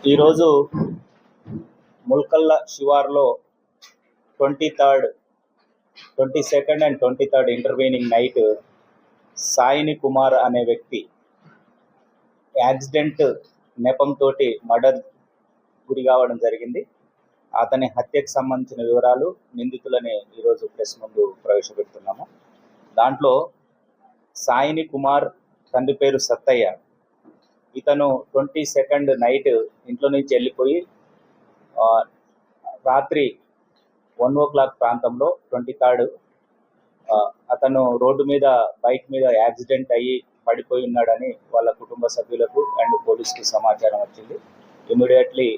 ఈరోజు ముల్కల్ల శివార్లో 23rd 22nd and 23rd intervening night Saini Kumar అనే వ్యక్తి యాక్సిడెంట్ నెపంతో మర్డర్ గురి కావడం జరిగింది. అతని హత్యకు సంబంధించిన వివరాలు, నిందితులని ఈరోజు ప్రెస్ ముందు ప్రవేశపెడుతున్నాము. దాంట్లో సాయిని కుమార్ తండ్రి పేరు సత్తయ్య. ఇతను 22nd నైట్ ఇంట్లో నుంచి వెళ్ళిపోయి రాత్రి 1 o'clock ప్రాంతంలో 23rd అతను రోడ్డు మీద బైక్ మీద యాక్సిడెంట్ అయ్యి పడిపోయి ఉన్నాడని వాళ్ళ కుటుంబ సభ్యులకు అండ్ పోలీసుకు సమాచారం వచ్చింది. ఇమీడియట్లీ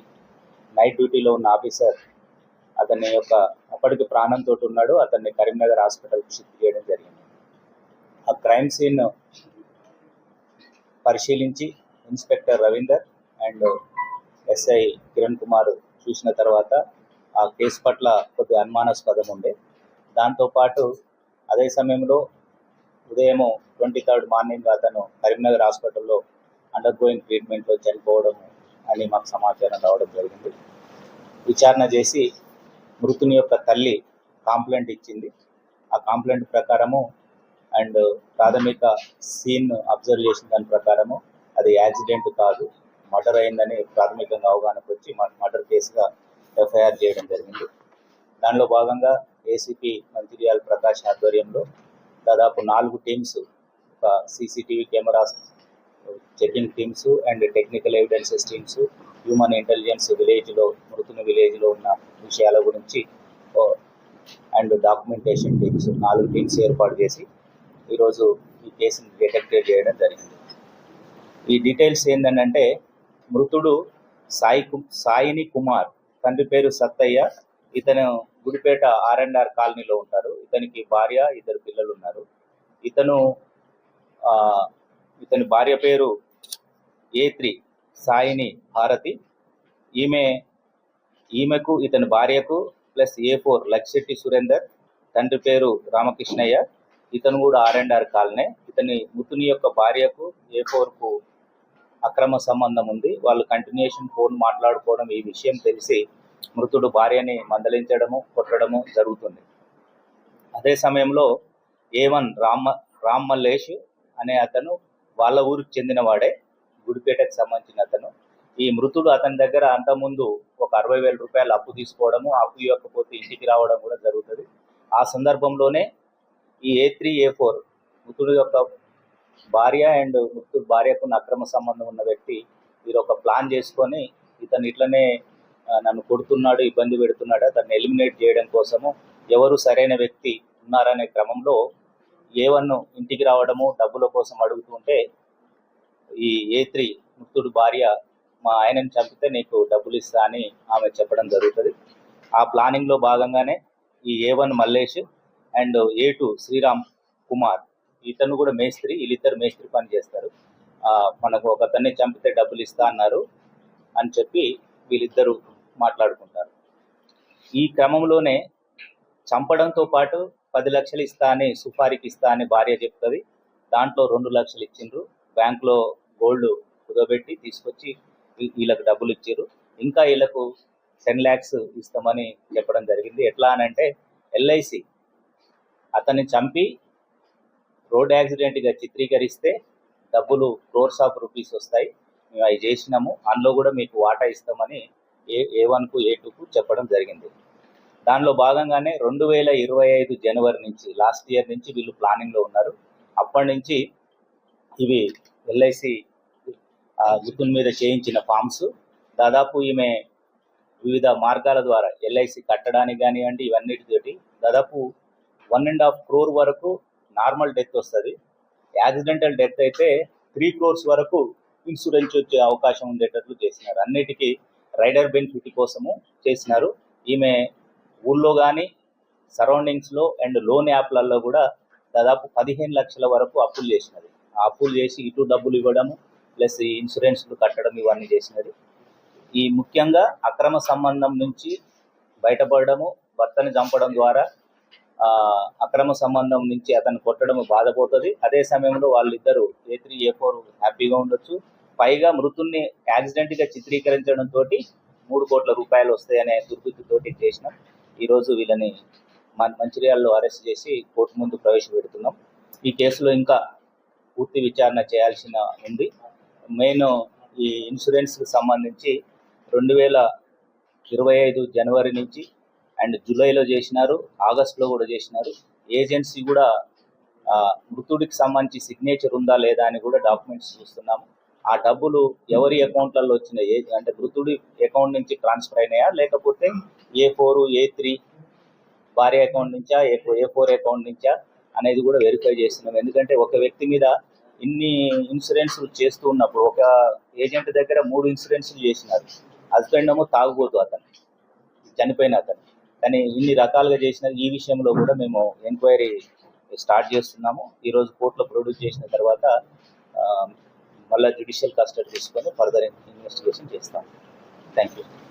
నైట్ డ్యూటీలో ఉన్న ఆఫీసర్ అతని యొక్క అప్పటికి ప్రాణంతో ఉన్నాడు, అతన్ని కరీంనగర్ హాస్పిటల్కి షిఫ్ట్ చేయడం జరిగింది. ఆ క్రైమ్ సీన్ పరిశీలించి inspector Ravinder and SI Kiran Kumar చూసిన తర్వాత ఆ కేసు పట్ల కొద్ది అనుమానాస్పదం ఉండే. దాంతోపాటు అదే సమయంలో ఉదయం 23rd మార్నింగ్ అతను కరీంనగర్ హాస్పిటల్లో అండర్ గోయింగ్ ట్రీట్మెంట్లో చనిపోవడం అని మాకు సమాచారం రావడం జరిగింది. విచారణ చేసి మృతుని యొక్క తల్లి కాంప్లైంట్ ఇచ్చింది. ఆ కాంప్లైంట్ ప్రకారము అండ్ ప్రాథమిక సీన్ అబ్జర్వ్ చేసిన దాని ప్రకారము అది యాక్సిడెంట్ కాదు, మర్డర్ అయిందని ప్రాథమికంగా అవగాహనకు వచ్చి మర్డర్ కేసుగా ఎఫ్ఐఆర్ చేయడం జరిగింది. దానిలో భాగంగా ఏసీపీ మంచిర్యాల ప్రకాష్ ఆధ్వర్యంలో దాదాపు 4 టీమ్స్, ఒక CCTV cameras checking teams and technical evidences teams, human intelligence మృతుని విలేజ్లో ఉన్న విషయాల గురించి అండ్ డాక్యుమెంటేషన్ టీమ్స్ 4 టీమ్స్ ఏర్పాటు చేసి ఈరోజు ఈ కేసుని డిటెక్ట్ చేయడం జరిగింది. ఈ డీటెయిల్స్ ఏంటంటే మృతుడు సాయిని కుమార్, తండ్రి పేరు సత్తయ్య. ఇతను గుడిపేట R&R కాలనీలో ఉంటారు. ఇతనికి భార్య, 2 పిల్లలు ఉన్నారు. ఇతని భార్య పేరు A3 సాయిని భారతి. ఈమెకు ఇతని భార్యకు ప్లస్ A4 లక్ష్యటి సురేందర్, తండ్రి పేరు రామకృష్ణయ్య. ఇతను కూడా R&R కాలనీ. మృతుని యొక్క భార్యకు A4కు అక్రమ సంబంధం ఉంది. వాళ్ళు కంటిన్యూషన్ ఫోన్ మాట్లాడుకోవడం, ఈ విషయం తెలిసి మృతుడు భార్యని మందలించడము, కొట్టడము జరుగుతుంది. అదే సమయంలో A1 రామ్ మల్లేష్ అనే అతను వాళ్ళ ఊరికి చెందినవాడే, గుడిపేటకు సంబంధించిన అతను. ఈ మృతుడు అతని దగ్గర అంతకుముందు ఒక 60,000 రూపాయలు అప్పు తీసుకోవడము, అప్పు ఇవ్వకపోతే ఇంటికి రావడం కూడా జరుగుతుంది. ఆ సందర్భంలోనే ఈ A3 A4 మృతుడు యొక్క భార్య అండ్ మృతుడు భార్యకు అక్రమ సంబంధం ఉన్న వ్యక్తి వీరు ఒక ప్లాన్ చేసుకొని ఇతను ఇట్లనే నన్ను కొడుతున్నాడు, ఇబ్బంది పెడుతున్నాడు, అతన్ని ఎలిమినేట్ చేయడం కోసము ఎవరు సరైన వ్యక్తి ఉన్నారనే క్రమంలో A1 ఇంటికి రావడము, డబ్బుల కోసం అడుగుతుంటే ఈ A3 మృతుడు భార్య మా ఆయనని చంపితే నీకు డబ్బులు ఇస్తా అని ఆమె చెప్పడం జరుగుతుంది. ఆ ప్లానింగ్లో భాగంగానే ఈ A1 Mallesh and A2 Sriram Kumar, ఇతను కూడా మేస్త్రి, వీళ్ళిద్దరు మేస్త్రి పని చేస్తారు. మనకు ఒకతన్ని చంపితే డబ్బులు ఇస్తా అన్నారు అని చెప్పి వీళ్ళిద్దరూ మాట్లాడుకుంటారు. ఈ క్రమంలోనే చంపడంతో పాటు 10 లక్షలు ఇస్తా అని, సుపారీకి ఇస్తా అని భార్య చెప్తుంది. దాంట్లో 2 లక్షలు ఇచ్చిండ్రు. బ్యాంకులో గోల్డ్ కుదబెట్టి తీసుకొచ్చి వీళ్ళకి డబ్బులు ఇచ్చారు. ఇంకా వీళ్ళకు 10 lakhs ఇస్తామని చెప్పడం జరిగింది. ఎట్లా అని అంటే LIC అతన్ని చంపి రోడ్ యాక్సిడెంట్గా చిత్రీకరిస్తే డబ్బులు crores of rupees వస్తాయి, మేము అవి చేసినాము, అందులో కూడా మీకు వాటా ఇస్తామని A1కు A2కు చెప్పడం జరిగింది. దానిలో భాగంగానే 2025 జనవరి నుంచి, లాస్ట్ ఇయర్ నుంచి వీళ్ళు ప్లానింగ్లో ఉన్నారు. అప్పటి నుంచి ఇవి LIC గుర్తుల మీద చేయించిన ఫామ్స్ దాదాపు ఈమె వివిధ మార్గాల ద్వారా LIC కట్టడానికి కానివ్వండి, ఇవన్నిటితోటి దాదాపు 1.5 crore వరకు నార్మల్ డెత్ వస్తుంది. యాక్సిడెంటల్ డెత్ అయితే 3 crores వరకు ఇన్సూరెన్స్ వచ్చే అవకాశం ఉండేటట్లు చేసినారు. అన్నిటికీ రైడర్ బెనిఫిట్ కోసము చేసినారు. ఈమె ఊళ్ళో కానీ సరౌండింగ్స్లో అండ్ లోన్ యాప్లలో కూడా దాదాపు 15 లక్షల వరకు అప్పులు చేసినది. ఆ అప్పులు చేసి ఇటు డబ్బులు ఇవ్వడము ప్లస్ ఈ ఇన్సూరెన్స్లు కట్టడం ఇవన్నీ చేసినది. ఈ ముఖ్యంగా అక్రమ సంబంధం నుంచి బయటపడము, భర్తని చంపడం ద్వారా అక్రమ సంబంధం నుంచి అతను కొట్టడం బాధపోతుంది. అదే సమయంలో వాళ్ళిద్దరూ A3 A4 హ్యాపీగా ఉండొచ్చు, పైగా మృతుల్ని యాక్సిడెంట్గా చిత్రీకరించడంతో 3 కోట్ల రూపాయలు వస్తాయనే దుర్బుద్ధితోటి చేసినాం. ఈరోజు వీళ్ళని మంచిర్యాలలో అరెస్ట్ చేసి కోర్టు ముందు ప్రవేశపెడుతున్నాం. ఈ కేసులో ఇంకా పూర్తి విచారణ చేయాల్సిన ఉంది. మెయిన్ ఈ ఇన్సూరెన్స్కి సంబంధించి 2025 జనవరి నుంచి అండ్ జూలైలో చేసినారు, ఆగస్టులో కూడా చేసినారు. ఏజెన్సీ కూడా మృతుడికి సంబంధించి సిగ్నేచర్ ఉందా లేదా అని కూడా డాక్యుమెంట్స్ చూస్తున్నాము. ఆ డబ్బులు ఎవరి అకౌంట్లలో వచ్చినాయి, అంటే మృతుడి అకౌంట్ నుంచి ట్రాన్స్ఫర్ అయినాయా లేకపోతే A4, A3 భార్య అకౌంట్ నుంచా, A4 అకౌంట్ నుంచా అనేది కూడా వెరిఫై చేస్తున్నాం. ఎందుకంటే ఒక వ్యక్తి మీద ఇన్ని ఇన్సూరెన్స్లు చేస్తూ ఉన్నప్పుడు ఒక ఏజెంట్ దగ్గర 3 ఇన్సూరెన్స్లు చేసినారు. హస్బెండ్ ఏమో తాగుబోతు, అతను చనిపోయిన అతను, కానీ ఇన్ని రకాలుగా చేసిన ఈ విషయంలో కూడా మేము ఎంక్వైరీ స్టార్ట్ చేస్తున్నాము. ఈరోజు కోర్టులో ప్రొడ్యూస్ చేసిన తర్వాత మళ్ళీ జ్యుడిషియల్ కస్టడీ తీసుకొని ఫర్దర్ ఇన్వెస్టిగేషన్ చేస్తాం. Thank you.